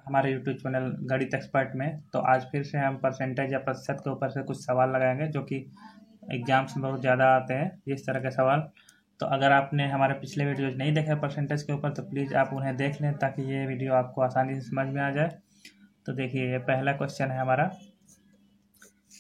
हमारे YouTube channel गणित expert में। तो आज फिर से हम परसेंटेज या प्रतिशत के ऊपर से कुछ सवाल लगाएंगे जो कि एग्जाम्स में बहुत ज़्यादा आते हैं इस तरह के सवाल। तो अगर आपने हमारे पिछले वीडियोज नहीं देखे परसेंटेज के ऊपर तो प्लीज़ आप उन्हें देख लें ताकि ये वीडियो आपको आसानी से समझ में आ जाए। तो देखिए, ये पहला क्वेश्चन है हमारा।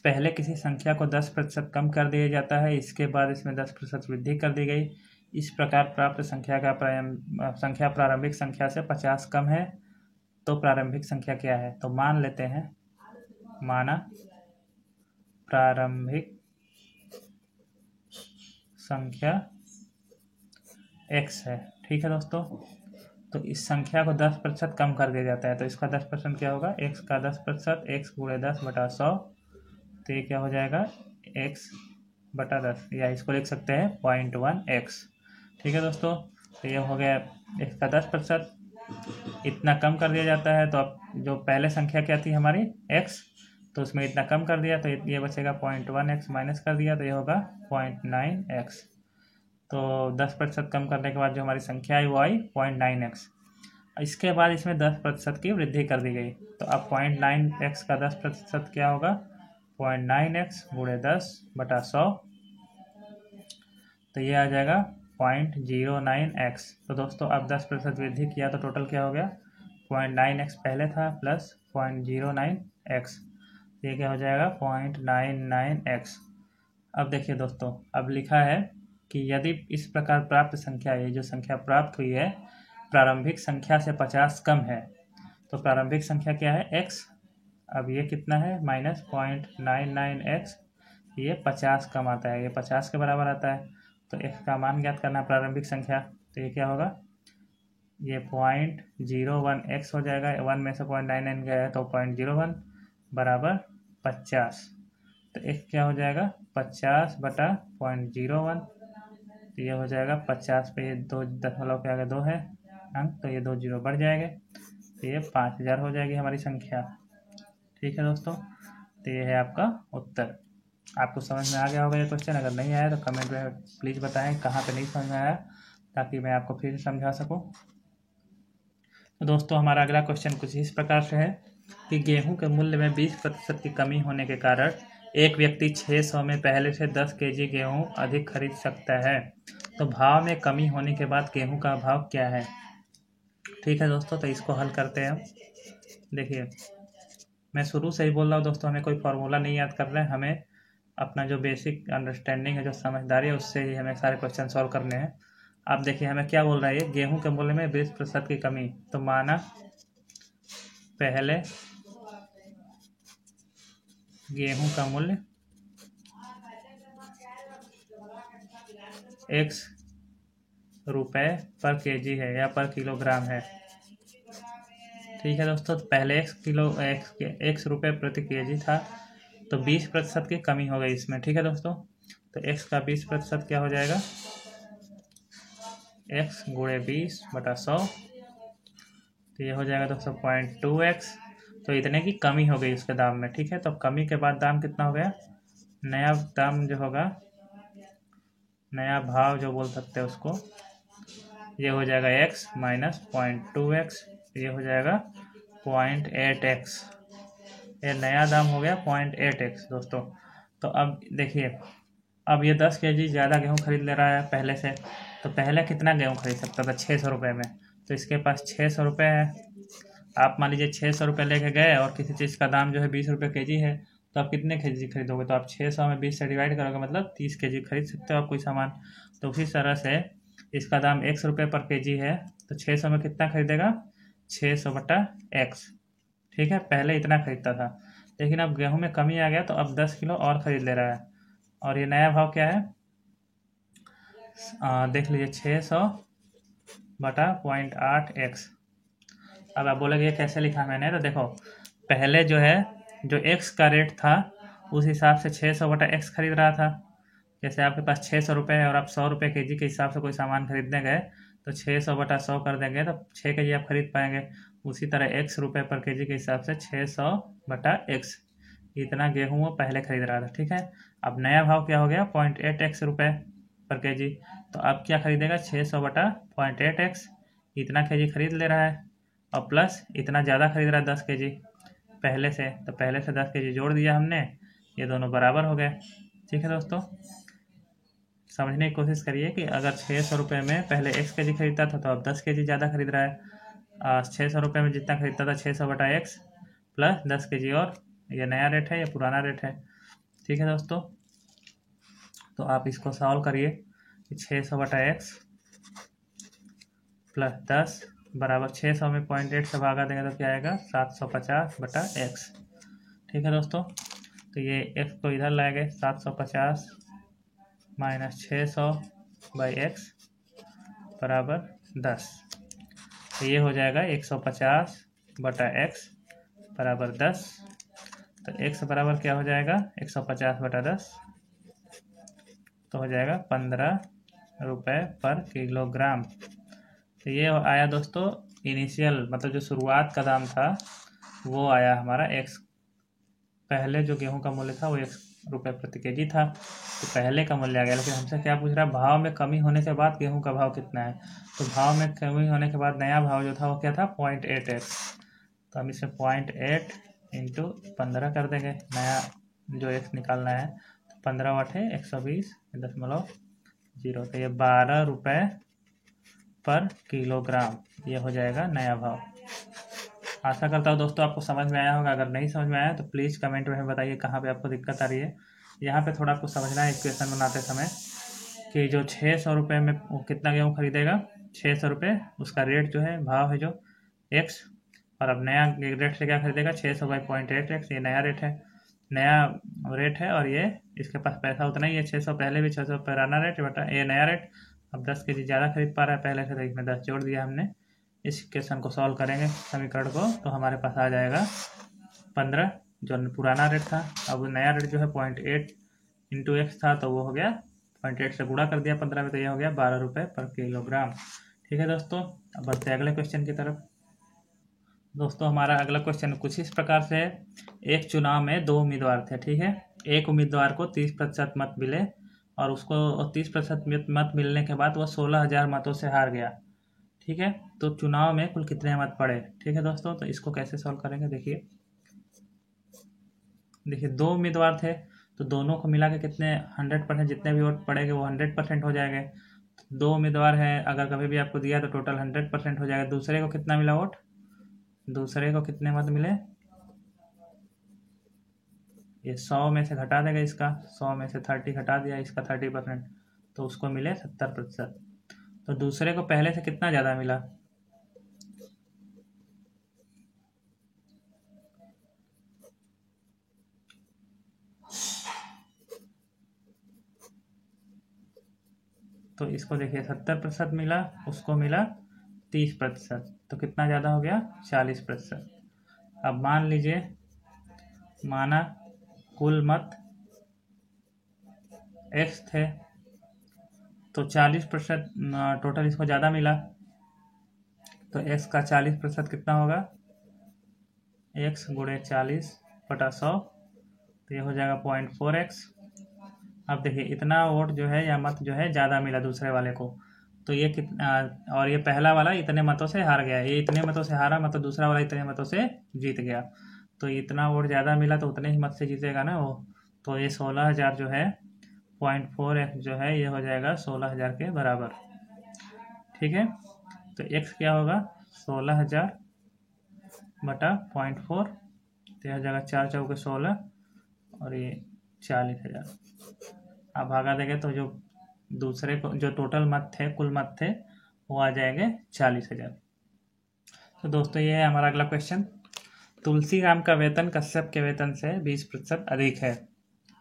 पहले किसी संख्या को 10% कम कर दिया जाता है, इसके बाद इसमें 10% वृद्धि कर दी गई। इस प्रकार प्राप्त संख्या का संख्या प्रारंभिक संख्या से 50 कम है, तो प्रारंभिक संख्या क्या है? तो मान लेते हैं, माना प्रारंभिक संख्या x है। ठीक है दोस्तों, तो इस संख्या को 10% कम कर दिया जाता है, तो इसका 10% क्या होगा? x का 10%, x गुणे 10/100, तो ये क्या हो जाएगा? x बटा 10, या इसको लिख सकते हैं 0.1x। ठीक है दोस्तों, तो ये हो गया x का 10%, इतना कम कर दिया जाता है। तो अब जो पहले संख्या क्या थी हमारी x, तो उसमें इतना कम कर दिया तो ये बचेगा 0.1x, माइनस कर दिया तो ये होगा 0.9x। तो 10% कम करने के बाद जो हमारी संख्या आई वो आई 0.9x। इसके बाद इसमें 10% की वृद्धि कर दी गई, तो अब 0.9x का 10% क्या होगा? 0.9x गुणे 10/100, तो ये आ जाएगा 0.09x। तो दोस्तों अब 10% वृद्धि किया तो टोटल क्या हो गया? 0.9x पहले था प्लस 0.09x, ये क्या हो जाएगा? 0.99x। अब देखिए दोस्तों, अब लिखा है कि यदि इस प्रकार प्राप्त संख्या, ये जो संख्या प्राप्त हुई है प्रारंभिक संख्या से 50 कम है, तो प्रारंभिक संख्या क्या है? x। अब ये कितना है? -0.99x, ये 50 कम आता है, ये 50 के बराबर आता है। तो x का मान ज्ञात करना है प्रारंभिक संख्या, तो ये क्या होगा? ये 0.01x हो जाएगा। 1 में से 0.99 गया है तो 0.01 बराबर 50। तो x क्या हो जाएगा? 50/0.01, तो ये हो जाएगा 50 पे ये 2 दशमलव के आगे 2 है अंक, तो ये 2 जीरो बढ़ जाएंगे, तो ये 5000 हो जाएगी हमारी संख्या। ठीक है दोस्तों, तो ये है आपका उत्तर। आपको समझ में आ गया होगा ये क्वेश्चन। अगर नहीं आया तो कमेंट में प्लीज़ बताएं कहाँ पे नहीं समझ में आया, ताकि मैं आपको फिर समझा सकूं। तो दोस्तों हमारा अगला क्वेश्चन कुछ इस प्रकार से है कि गेहूं के मूल्य में 20% की कमी होने के कारण एक व्यक्ति 600 में पहले से 10 kg गेहूं अधिक खरीद सकता है, तो भाव में कमी होने के बाद गेहूं का भाव क्या है? ठीक है दोस्तों, तो इसको हल करते हैं। देखिए, मैं शुरू से ही बोल रहा हूँ दोस्तों, हमें कोई फार्मूला नहीं याद कर रहे हैं, हमें अपना जो बेसिक अंडरस्टैंडिंग है, जो समझदारी है, उससे ही हमें सारे क्वेश्चन सॉल्व करने हैं। आप देखिए हमें क्या बोल रहा है ये, गेहूं के मूल्य में 20% की कमी। तो माना पहले गेहूं का मूल्य x रुपए पर केजी है या पर किलोग्राम है। ठीक है दोस्तों, तो पहले x रुपये प्रति केजी था, तो 20% की कमी हो गई इसमें। ठीक है दोस्तों, तो x का 20% क्या हो जाएगा? x गुणे 20/100, तो ये हो जाएगा दोस्तों 0.2x। तो इतने की कमी हो गई उसके दाम में। ठीक है, तो कमी के बाद दाम कितना हो गया? नया दाम जो होगा, नया भाव जो बोल सकते हैं उसको, ये हो जाएगा x माइनस 0.2x, ये हो जाएगा 0.8x। ये नया दाम हो गया 0.8x दोस्तों। तो अब देखिए, अब ये 10 kg ज़्यादा गेहूँ खरीद ले रहा है पहले से, तो पहले कितना गेहूँ खरीद सकता था? 600 रुपये में, तो इसके पास 600 रुपये है। आप मान लीजिए 600 रुपये लेके गए और किसी चीज़ का दाम जो है 20 रुपये केजी है, तो आप कितने केजी खरीदोगे? तो आप 600 में 20 से डिवाइड करोगे, मतलब 30 केजी खरीद सकते हो आप कोई सामान। तो उसी तरह से इसका दाम x रुपये पर केजी है, तो 600 में कितना खरीदेगा? 600/x। ठीक है, पहले इतना खरीदता था, लेकिन अब गेहूं में कमी आ गया तो अब 10 किलो और खरीद ले रहा है। और ये नया भाव क्या है? देख लीजिए, 600/0.8x। अब आप बोलोगे ये कैसे लिखा मैंने? तो देखो, पहले जो है, जो x का रेट था उस हिसाब से 600/x खरीद रहा था। जैसे आपके पास 600 रुपये है और आप 100 रुपये केजी के हिसाब से कोई सामान खरीदने गए, तो 600/100 कर देंगे तो 6 केजी आप खरीद पाएंगे। उसी तरह x रुपये पर केजी के हिसाब से 600/x, इतना गेहूँ वो पहले खरीद रहा था। ठीक है, अब नया भाव क्या हो गया? 0.8x रुपये पर केजी। तो अब क्या खरीदेगा? 600/0.8x, इतना केजी खरीद ले रहा है। और प्लस इतना ज़्यादा खरीद रहा है 10 kg पहले से, तो पहले से 10 kg जोड़ दिया हमने, ये दोनों बराबर हो गए। ठीक है दोस्तों, समझने की कोशिश करिए कि अगर 600 रुपये में पहले x kg खरीदता था तो अब 10 kg ज़्यादा खरीद रहा है। 600 रुपये में जितना खरीदता था 600/x प्लस 10 kg, और ये नया रेट है, ये पुराना रेट है। ठीक है दोस्तों, तो आप इसको सॉल्व करिए कि 600/x प्लस 10 बराबर 600 में 0.8 से भागा देंगे तो क्या आएगा 750/x। ठीक है दोस्तों, तो ये x को इधर लाएंगे, 750 माइनस 600/x बराबर 10, तो ये हो जाएगा 150/x बराबर 10। तो x बराबर क्या हो जाएगा 150/10, तो हो जाएगा 15 रुपये पर किलोग्राम। तो ये आया दोस्तों इनिशियल, मतलब जो शुरुआत का दाम था वो आया हमारा x। पहले जो गेहूं का मूल्य था वो 1 रुपये प्रति kg था, तो पहले का मूल्य आ गया। लेकिन हमसे क्या पूछ रहा है, भाव में कमी होने के बाद गेहूं का भाव कितना है। तो भाव में कमी होने के बाद नया भाव जो था वो क्या था 0.8x, तो हम इसमें 0.8 इंटू 15 कर देंगे, नया जो x निकालना है। तो 15 वाट है 120.0, तो ये 12 रुपये पर किलोग्राम ये हो जाएगा नया भाव। आशा करता हूँ दोस्तों आपको समझ में आया होगा। अगर नहीं समझ में आया तो प्लीज़ कमेंट में बताइए कहाँ पे आपको दिक्कत आ रही है। यहाँ पे थोड़ा आपको समझना है इक्वेशन बनाते समय कि जो 600 रुपये में वो कितना गेहूँ खरीदेगा, 600 रुपये उसका रेट जो है, भाव है जो x, और अब नया रेट से क्या खरीदेगा 600/0.8x, ये नया रेट है, नया रेट है, और ये इसके पास पैसा उतना ही है 600, पहले भी 600 पुराना रेट बटा ये नया रेट। अब 10 kg ज़्यादा खरीद पा रहा है पहले से, तो इसमें 10 जोड़ दिया हमने। इस इक्वेशन को सॉल्व करेंगे समीकरण को, तो हमारे पास आ जाएगा 15 जो पुराना रेट था, अब नया रेट जो है 0.8 इंटू x था, तो वो हो गया 0.8 से गुणा कर दिया 15 में, तो ये हो गया 12 रुपये पर किलोग्राम। ठीक है दोस्तों, अब बढ़ते हैं अगले क्वेश्चन की तरफ। दोस्तों हमारा अगला क्वेश्चन कुछ इस प्रकार से है, एक चुनाव में 2 उम्मीदवार थे। ठीक है, एक उम्मीदवार को 30% मत मिले और उसको 30% मत मिलने के बाद वह 16,000 मतों से हार गया। ठीक है, तो चुनाव में कुल कितने मत पड़े। ठीक है दोस्तों, तो इसको कैसे सॉल्व करेंगे, देखिए 2 उम्मीदवार थे, तो दोनों को मिला के कितने 100% जितने भी वोट पड़ेंगे वो 100% हो जाएंगे। 2 उम्मीदवार हैं, अगर कभी भी आपको दिया तो टोटल 100% हो जाएगा। दूसरे को कितना मिला वोट, दूसरे को कितने मत मिले, ये 100 में से घटा देगा इसका, 100 में से 30 घटा दिया इसका 30%, तो उसको मिले 70%। तो दूसरे को पहले से कितना ज़्यादा मिला, तो इसको देखिए 70% मिला, उसको मिला 30%, तो कितना ज़्यादा हो गया 40%। अब मान लीजिए, माना कुल मत x थे, तो 40% टोटल इसको ज़्यादा मिला, तो x का 40% कितना होगा, x गुणे 40/100, तो ये हो जाएगा 0.4x। अब देखिए इतना वोट जो है या मत जो है ज़्यादा मिला दूसरे वाले को, तो ये कितना, और ये पहला वाला इतने मतों से हार गया, ये इतने मतों से हारा, मतलब दूसरा वाला इतने मतों से जीत गया। तो इतना वोट ज़्यादा मिला तो उतने ही मत से जीतेगा ना वो, तो ये 16,000 जो है 0.4x जो है ये हो जाएगा 16,000 के बराबर। ठीक है, तो x क्या होगा 16,000 बटा 0.4, तो यह हो जाएगा 4 चौके 16 और ये 40,000। अब भागा देंगे तो जो दूसरे को जो टोटल मत थे, कुल मत थे, वो आ जाएंगे 40,000। तो दोस्तों ये है हमारा अगला क्वेश्चन, तुलसीराम का वेतन कश्यप के वेतन से 20% अधिक है।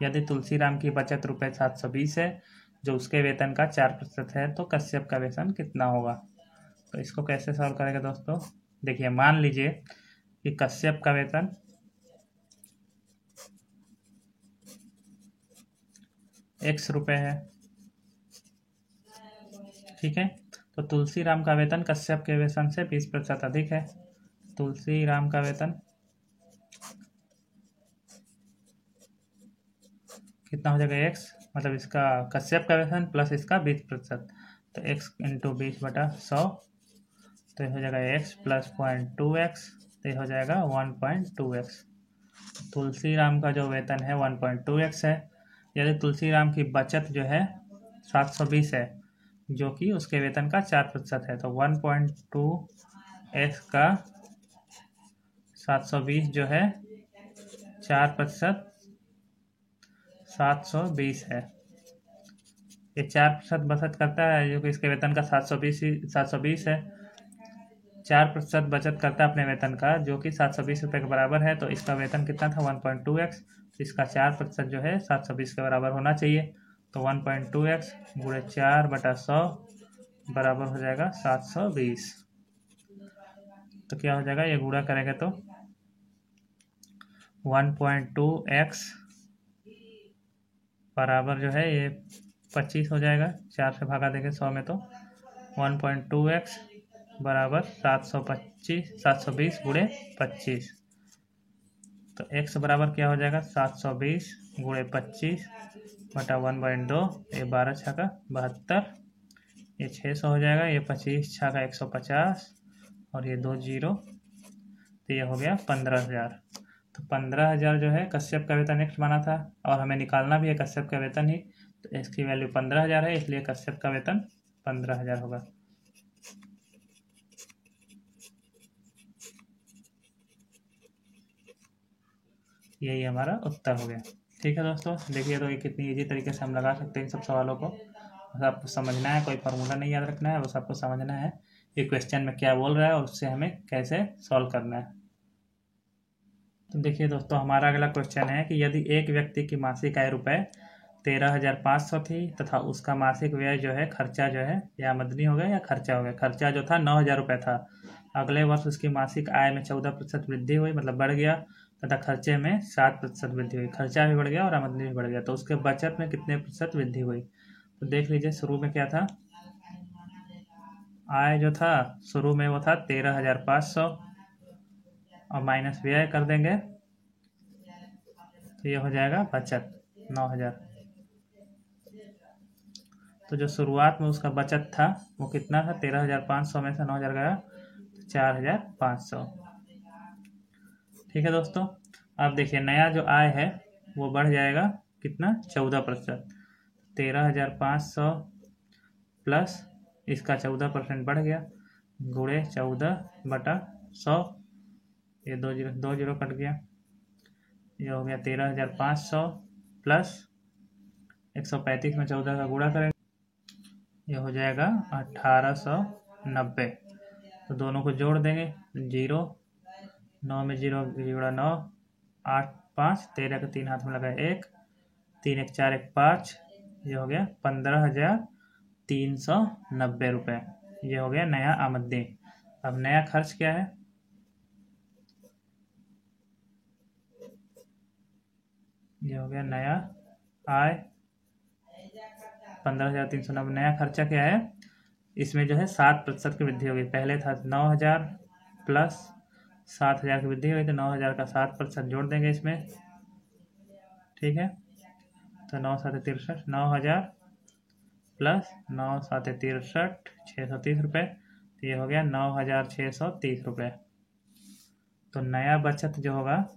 यदि तुलसीराम की बचत रुपये 720 है जो उसके वेतन का 4% है, तो कश्यप का वेतन कितना होगा। तो इसको कैसे सॉल्व करेंगे दोस्तों, देखिए मान लीजिए कि कश्यप का वेतन x रुपये है। ठीक है, तो तुलसीराम का वेतन कश्यप के वेतन से 20% अधिक है। तुलसीराम का वेतन कितना हो जाएगा x, मतलब इसका कश्यप का वेतन प्लस इसका 20%, तो x इंटू 20/100, तो ये हो जाएगा x प्लस 0.2x, तो ये हो जाएगा 1.2x। तुलसीराम का जो वेतन है 1.2x है। यदि तुलसीराम की बचत जो है 720 है, जो कि उसके वेतन का 4% है, तो 1.2x का 720 जो है 4%, 720 है। ये 4% बचत करता है, जो कि इसके वेतन का 720 है। 4% बचत करता है अपने वेतन का, जो कि 720 रुपये के बराबर है। तो इसका वेतन कितना था 1.2x, इसका 4% जो है 720 के बराबर होना चाहिए। तो 1.2x गुणे 4/100 बराबर हो जाएगा 720। तो क्या हो जाएगा, ये गुणा करेंगे तो 1.2x बराबर जो है ये 25 हो जाएगा। 4 से भागा देंगे 100 में, तो 1.2x बराबर 720 गुणे 25। तो x बराबर क्या हो जाएगा 720 गुणे 25 बटा 1/2। ये 12 छक्का 72, ये 600 हो जाएगा। ये 25 छक्का 150 और ये 2 जीरो, तो ये हो गया 15,000। तो 15,000 जो है कश्यप का वेतन नेक्स्ट माना था, और हमें निकालना भी है कश्यप का वेतन ही। तो इसकी वैल्यू 15,000 है, इसलिए कश्यप का वेतन 15,000 होगा। यही हमारा उत्तर हो गया। ठीक है दोस्तों, देखिए तो ये कितनी इजी तरीके से हम लगा सकते हैं इन सब सवालों को। बस आपको समझना है, कोई फार्मूला नहीं याद रखना है, बस आपको समझना है ये क्वेश्चन में क्या बोल रहा है और उससे हमें कैसे सॉल्व करना है। तो देखिए दोस्तों, हमारा अगला क्वेश्चन है कि यदि एक व्यक्ति की मासिक आय रुपये 13,500 थी तथा उसका मासिक व्यय जो है, खर्चा जो है, या आमदनी हो गया या खर्चा हो गया, खर्चा जो था 9,000 रुपये था, अगले वर्ष उसकी मासिक आय में 14% वृद्धि हुई, मतलब बढ़ गया, तथा खर्चे में 7% वृद्धि हुई। खर्चा भी बढ़ गया और आमदनी भी बढ़ गया, तो उसके बचत में कितने प्रतिशत वृद्धि हुई। तो देख लीजिए, शुरू में क्या था, आय जो था शुरू में वो था 13,500 और माइनस व्यय कर देंगे, तो ये हो जाएगा बचत 9,000। तो जो शुरुआत में उसका बचत था वो कितना था, 13,500 में से 9,000 गया, 4,500। ठीक है दोस्तों, अब देखिए नया जो आय है वो बढ़ जाएगा कितना, 14%। 13,500 प्लस इसका 14% बढ़ गया, गुणे 14/100, ये 2 जीरो कट गया, ये हो गया 13,500 प्लस 135 में 14 का गुणा करेंगे, ये हो जाएगा 1,890। तो दोनों को जोड़ देंगे, 0 9 में 0 जोड़ा 9, 8 5, 13 का 3 हाथ में लगा 1, 3 1 4 1 5, ये हो गया 15,390 रुपये। ये हो गया नया आमदनी। अब नया खर्च क्या है, ये हो गया नया आय 15,390। नया खर्चा क्या है, इसमें जो है 7% की वृद्धि होगी। पहले था 9,000 प्लस 7,000 की वृद्धि हुई, तो 9,000 का 7% जोड़ देंगे इसमें। ठीक है, तो 9 7 63, 9,000 प्लस 9 7 63, 630 रुपये, तो ये हो गया 9,630 रुपये। तो नया बचत जो होगा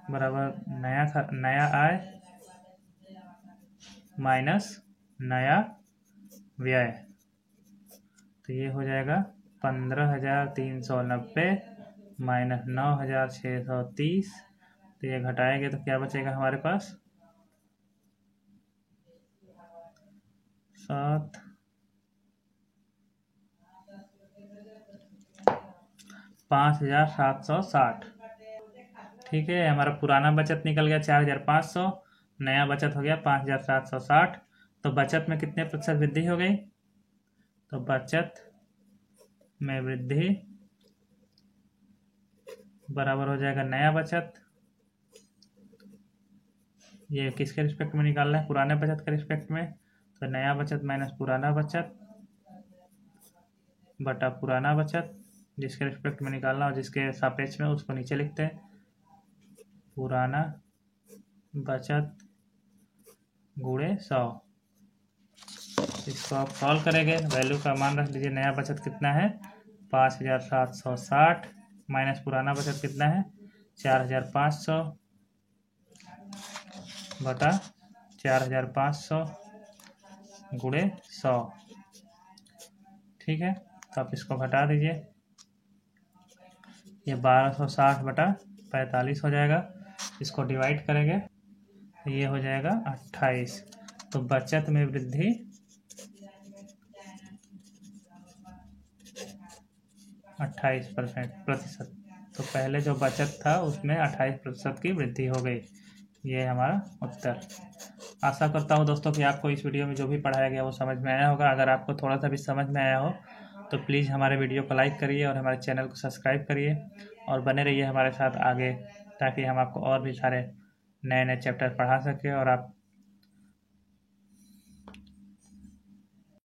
बराबर नया आय माइनस नया व्यय, तो ये हो जाएगा 15,390 माइनस 9,630। तो ये घटाएंगे तो क्या बचेगा हमारे पास, 5,760। ठीक है, हमारा पुराना बचत निकल गया 4,500, नया बचत हो गया 5,760। तो बचत में कितने प्रतिशत वृद्धि हो गई, तो बचत में वृद्धि बराबर हो जाएगा नया बचत। ये किसके रिस्पेक्ट में निकालना है, पुराने बचत के रिस्पेक्ट में, तो नया बचत माइनस पुराना बचत बटा पुराना बचत, जिसके रिस्पेक्ट में निकालना और जिसके सापेक्ष में उसको नीचे लिखते हैं, पुराना बचत गुणे 100। इसको आप सॉल्व करेंगे, वैल्यू का मान रख लीजिए। नया बचत कितना है 5760 माइनस पुराना बचत कितना है 4500 बटा 4500 गुणे 100। ठीक है, तो आप इसको घटा दीजिए, ये 1260 बटा 45 हो जाएगा। इसको डिवाइड करेंगे तो ये हो जाएगा 28। तो बचत में वृद्धि 28%। तो पहले जो बचत था उसमें 28% की वृद्धि हो गई। ये हमारा उत्तर। आशा करता हूँ दोस्तों कि आपको इस वीडियो में जो भी पढ़ाया गया वो समझ में आया होगा। अगर आपको थोड़ा सा भी समझ में आया हो तो प्लीज़ हमारे वीडियो को लाइक करिए और हमारे चैनल को सब्सक्राइब करिए और बने रहिए हमारे साथ आगे, ताकि हम आपको और भी सारे नए नए चैप्टर पढ़ा सकें और आप